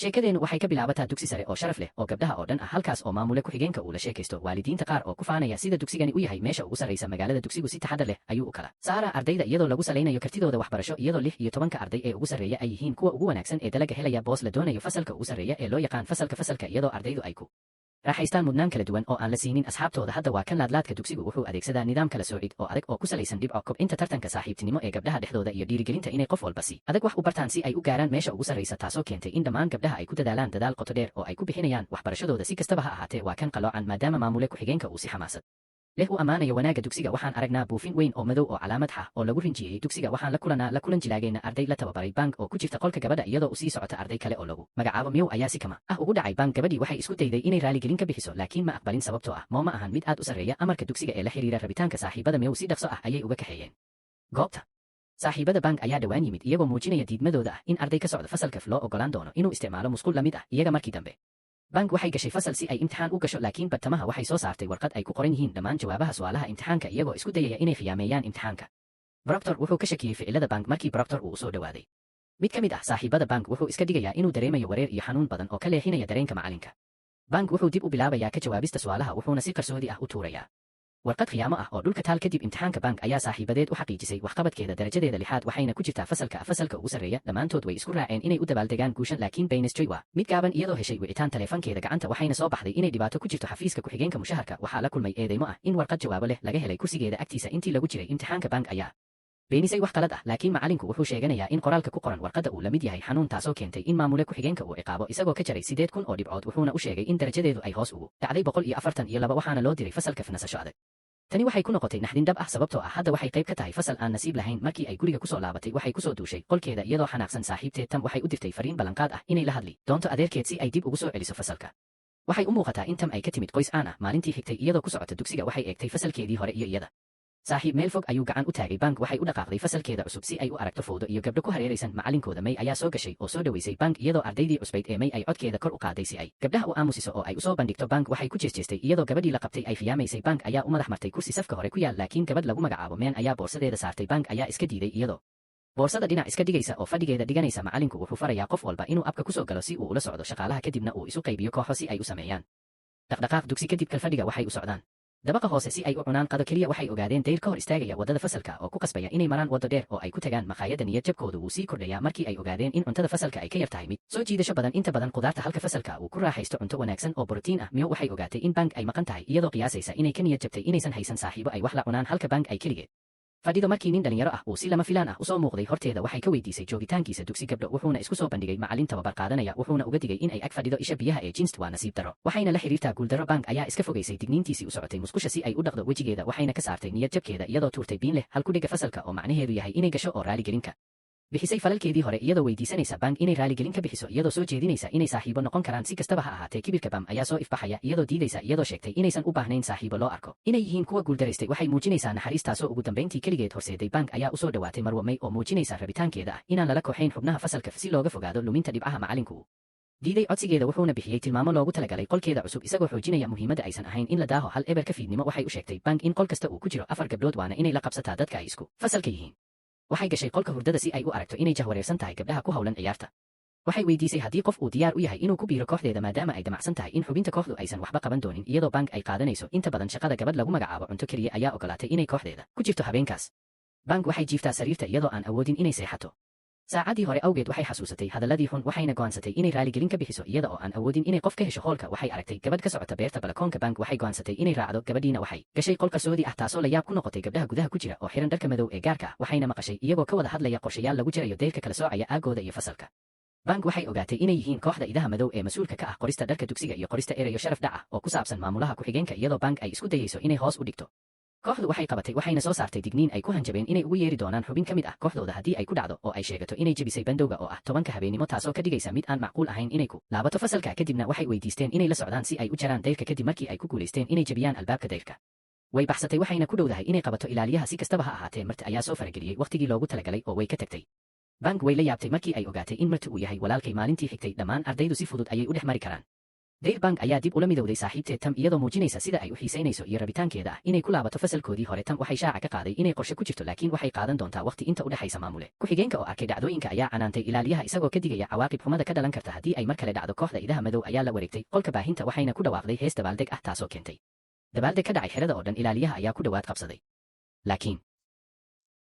sheekadeenu waxay ka bilaabataa dugsi sare oo sharaf leh oo gabdhaha oo dhan ah halkaas oo maamule ku-xigeenka uu la sheekaysto waalidiinta qaar oo ku faanaya sida dugsigani u yahay meesha ugu sarraysa magaalada. dugsigu si taxadar leh ayuu u kala saaraa ardayda iyadoo lagu salaynayo kartidooda waxbarasho iyadoo 16 arday ee ugu sarreeya ay yihiin kuwa ugu wanaagsan ee dalaga helaya boos la doonayo fasalka ugu sarreeya ee loo yaqaan fasalka iyadoo ardaydu ay ku raaxaystaan mudnaan kala duwan oo aan la siinin asxaabtooda. hadda waa kan laadlaadka dugsigu wuxuu adeegsadaa nidaam kala soocid oo adag oo ku salaysan dhibco kobcinta tartanka saaxiibtinimo ee gabdhaha dhexdooda iyo dhiirigelinta inay qof walba si adag wax u bartaan si ay u gaaraan meesha ugu sarraysa, taasoo keentay in dhammaan gabdhaha ay ku dadaalaan dadaal qoto dheer oo ay ku bixinayaan waxbarashadooda. si kastaba ha ahaatee waa kan qaloocan maadaama maamule ku-xigeenka uu si xamaasad leh u ammaanayo wanaagga dugsiga. waxaan aragnaa buufin weyn oo madow oo calaamad xah oo lagu rinjiyey dugsiga. waxaan la kulan jilaageena arday la tababaray bank oo ku jirta qolka gabadha iyadoo u sii socota arday kale oo lagu magacaabo Mew ayaa si kama ugu dhacay bank. gabadhii waxay isku dayday inay raaligelin ka bixiso laakiin ma aqbalin sababtoo ah ma ahan mid aad u sarreeya amarka dugsiga ee la xiriira rabitaanka saaxiibada. Mew si dhaqso ah ayay uga kaxeeyeen goobta. saaxiibada bank ayaa dhawaan yimid iyagoo muujinaya diidmadooda ah in arday ka socda fasalka loo ogolaan doono inuu isticmaalo musqul la mid ah iyaga. markii dambe bank waxay gashay fasal si ay imtixaan u gasho, laakiin bartamaha waxay soo saartay warqad ay ku qoran yihiin dhammaan jawaabaha su'aalaha imtixaanka iyagoo isku dayaya inay khiyaameeyaan imtixaanka. Proctor wuxuu ka shakiyey ficilada bank markii Proctor uu soo dhawaaday. mid ka mid ah saaxiibada bank wuxuu iska dhigayaa inuu dareemayo wareer iyo xanuun badan oo ka leexinaya dareenka macalinka. bank wuxuu dib u bilaabayaa ka jawaabista su'aalaha wuxuuna si qarsoodi ah u tuurayaa warqad khiyaamo ah oo dhulka taal. kadib imtixaanka bank ayaa saaxiibadeed u xaqiijisay waxqabadkeeda darajadeeda 6 waxayna ku jirtaa fasalka ugu sarreeya. dhammaantood way isku raaceen inay u dabaaldegaan guushan, laakiin Baynes Joy waa mid gaaban iyadoo heshay wicitaan taleefankeeda gacanta waxayna soo baxday inay dhibaato ku jirto xafiiska ku-xigeenka mushaharka. waxaa la kulmay eedeymo ah in warqad jawaabo leh laga helay kursigeeda agtiisa intii lagu jiray imtixaanka. bank ayaa beenisay wax qalad ah, laakiin macalinku wuxuu sheeganayaa in qoraalka ku qoran warqadda uu la mid yahay xanuun, taasoo keentay in maamule ku-xigeenka uu ciqaabo isagoo ka jaray 8,000 oo dhibcood. wuxuuna u sheegay in darajadeedu ay hoos ugu dhacday 142 waxaana loo diray fasalka nasasho adag. tani waxay ku noqotay naxdin dhab ah sababtoo ah hadda waxay qayb ka tahay fasal aan nasiib lahayn. markii ay guriga kusoo laabatay waxay kusoo duushay qolkeeda iyadoo xanaaqsan. saaxiibteed Tam waxay u dirtay fariin ballanqaad ah inay la hadli doonto adeerkeed si ay dib ugu soo celiso fasalka. waxay u muuqataa in Tam ay ka timid qoys aan ah. maalintii xigtay iyadoo ku socota dugsiga waxay eegtay fasalkeedii hore iyo iyada saaxiib meel fog ayuu gacan u taagay. bank waxay u dhaqaaqday fasalkeeda cusub si ay u aragto fowdo iyo gabdho ku hareeraysan. macalinkooda May ayaa soo gashay oo soo dhaweysay bank iyadoo ardaydii cusbayd ee May ay codkeeda kor u qaaday si ay gabdhaha u aamusiso oo ay u soo bandhigto. bank waxay ku jeesjeestay iyadoo gabadhii la qabtay ay khiyaamaysay. bank ayaa u madax martay kursi safka hore ku yaal, laakiin gabadh lagu magacaabo Meen ayaa boorsadeeda saartay. bank ayaa iska diiday iyadoo boorsada dhinac iska dhigaysa oo fadhigeeda dhiganaysa. macalinku wuxuu farayaa qof walba inuu abka kusoo galo si uu ula socdo shaqaalaha kadibna uu isu qaybiyo kooxo si ay u sameeyaan dhaqdhaqaaq dugsi. kadib kalfadhiga waxay u socdaan dabaqa hoose si ay u cunaan qado keliya. waxay ogaadeen dayr ka hor istaagaya waddada fasalka oo ku qasbaya inay maraan waddo dheer oo ay ku tagaan maqaayadda. niyad jabkoodu wuu sii kordhayaa markii ay ogaadeen in cuntada fasalka ay ka yar tahay mid soo jiidasho badan. inta badan qudaarta halka fasalka uu ku raaxaysto cunto wanaagsan oo borotiin ah. Mew waxay ogaatay in bank ay maqan tahay iyadoo qiyaasaysa inay ka niyad jabtay inaysan haysan saaxiibo ay wax la cunaan halka bank ay keligeed fadhido. markii nin dhalinyaro ah uu si lama filaan ah usoo muuqday horteeda waxay ka weydiisay joogitaankiisa dugsi gabdho wuxuuna isku soo bandhigay macalin tababar qaadanaya. wuxuuna uga digay in ay ag fadhido isha biyaha ee jinst. waa nasiib daro waxayna la xiriirtaa guuldarro. bank ayaa iska fogaysay digniintiisii u socotay musqusha si ay u dhaqdo wejigeeda waxayna ka saartay niyad jabkeeda iyadoo tuurtay biin leh hal ku dhiga fasalka oo macnaheedu yahay inay gasho oo raaligelinka bixisay falalkeedii hore iyadoo weydiisanaysa bank inay raaligelin ka bixiso iyadoo soo jeedinaysa inay saaxiibo noqon karaan. si kastaba ha ahaatee kibirka Bam ayaa soo ifbaxaya iyadoo diidaysa iyadoo sheegtay inaysan u baahnayn saaxiibo loo arko inay yihiin kuwa guuldaraystay. waxay muujinaysaa naxariis taasoo ugu dambayntii keligeed horseeday. bank ayaa u soo dhawaatay Marwo May oo muujinaysa rabitaankeeda ah inaan lala kooxayn xubnaha fasalka si looga fogaado luminta dhibcaha. macalinku diiday codsigeeda wuxuuna bixiyey tilmaamo loogu talagalay qolkeeda cusub isagoo xoojinaya muhiimadda aysan ahayn in la daaho. hal eber ka fiidnimo waxay u sheegtay bank in qol kasta uu ku jiro 4 gabdhood waana inay la qabsataa dadka ay isku fasalka yihiin. waxay gashay qolka hurdada si ay u aragto inay jahwareersan tahay gabdhaha ku hawlan ciyaarta. waxay weydiisay haddii qof uu diyaar u yahay inuu ku biiro kooxdeeda maadaama ay damacsan tahay in xubinta kooxdu aysan waxba qaban doonin iyadoo bank ay qaadanayso inta badan shaqada. gabadh lagu magacaabo cunto keliya ayaa ogolaatay inay kooxdeeda ku jirto habeenkaas. bank waxay jiiftaa sariirta iyadoo aan awoodin inay seexato. saacadii hore awgeed waxay xasuusatay hadalladii xun waxayna go'aansatay inay raaligelin ka bixiso iyada oo aan awoodin inay qof ka hesho hoolka. waxay aragtay gabadh ka socota beerta balakoonka. bank waxay go'aansatay inay raacdo gabadhiina waxay gashay qol qarsoodi ah taasoo la yaab ku noqotay gabdhaha gudaha ku jira oo xiran dharka madow ee gaarka ah. waxayna maqashay iyagoo ka wada hadlaya qorshayaal lagu jirayo dayrka kala soocaya aagooda iyo fasalka. bank waxay ogaatay inay yihiin kooxda idaha madow ee mas'uulka ka ah qorista dharka dugsiga iyo qorista erayo sharaf dhac ah oo ku saabsan maamulaha ku-xigeenka iyadoo bank ay isku dayayso inay hoos u dhigto. kooxdu waxay qabatay waxayna soo saartay digniin ay ku hanjabeen inay ugu yeeri doonaan xubin ka mid ah kooxdooda haddii ay ku dhacdo oo ay sheegato inay jebisay bandowga oo ah 10 habeenimo taasoo ka dhigaysa mid aan macquul ahayn inay ku laabato fasalka. kadibna waxay weydiisteen inay la socdaan si ay u jaraan dayrka kadib markii ay ku guulaysteen inay jebiyaan albaabka dayrka. way baxsatay waxayna ku dhowdahay inay qabato ilaaliyaha. si kastaba ha ahaatee marti ayaa soo farageliyey waqtigii loogu talagalay oo way ka tagtay. bank way la yaabtay markii ay ogaatay in marti uu yahay walaalkay. maalintii xigtay dhammaan ardaydu si fudud ayay u dhex mari karaan Daybank ayaa dib ula midowday saaxiibteed Tam iyadoo muujinaysa sida ay u xiisaynayso iyo rabitaankeeda ah inay ku laabato fasalkoodii hore. Tam waxay shaaca ka qaaday inay qorshe ku jirto laakiin waxay qaadan doontaa waqti inta u dhaxaysa maamule. Ku-xigeenka oo arkay dhacdooyinka ayaa canaantay ilaaliyaha isagoo ka digaya cawaaqib xumada ka dhalan karta haddii ay mar kale dhacdo. Kooxda idaha madow ayaa la wareegtay qolka baahinta waxayna ku dhawaaqday hees dabaaldeg ah taasoo keentay dabaaldeg ka dhacay xerada oo dhan. Ilaaliyaha ayaa ku dhawaad qabsaday. Laakiin